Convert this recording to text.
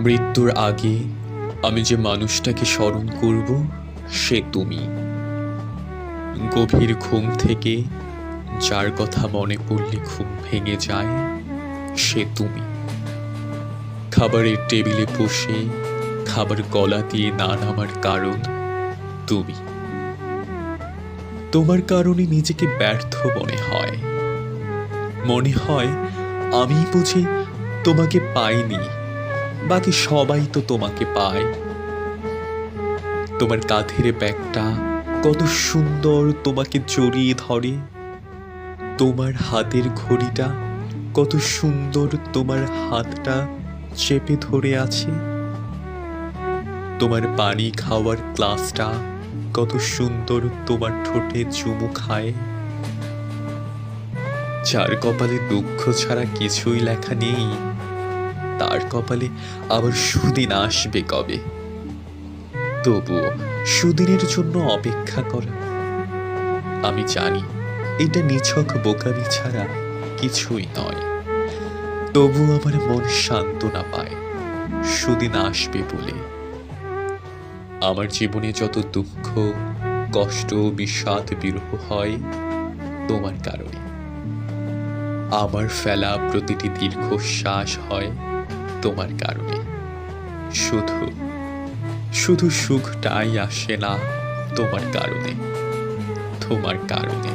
মৃত্যুর আগে আমি যে মানুষটাকে স্মরণ করব সে তুমি। গভীর ঘুম থেকে যার কথা মনে পড়লে ঘুম ভেঙে যায় সে তুমি। খাবারের টেবিলে বসে খাবার গলা দিয়ে না নামার কারণ তুমি। তোমার কারণে নিজেকে ব্যর্থ মনে হয়। মনে হয় আমি বুঝি তোমাকে পাইনি, বাকি সবাই তো তোমাকে পায়। তোমার কাঁধের ব্যাগটা কত সুন্দর তোমাকে জড়িয়ে ধরে। তোমার হাতের ঘড়িটা কত সুন্দর তোমার হাতটা চেপে ধরে আছে। তোমার পানি খাওয়ার গ্লাসটা কত সুন্দর তোমার ঠোঁটে চুমু খায়। যার কপালে দুঃখ ছাড়া কিছুই লেখা নেই, তার কপালে আবার সুদিন আসবে কবে? তবুও সুদিনের জন্য অপেক্ষা করা। আমি জানি এটা নিছক বোকামি ছাড়া কিছুই নয়, তবু আমার মন সান্ত্বনা পায় সুদিন আসবে বলে। আমার জীবনে যত দুঃখ, কষ্ট, বিষাদ, বিরহ হয় তোমার কারণে। আমার ফেলা প্রতিটি দীর্ঘশ্বাস হয় তোমার কারণে। শুধু শুধু সুখটাই আসে না তোমার কারণে, তোমার কারণে।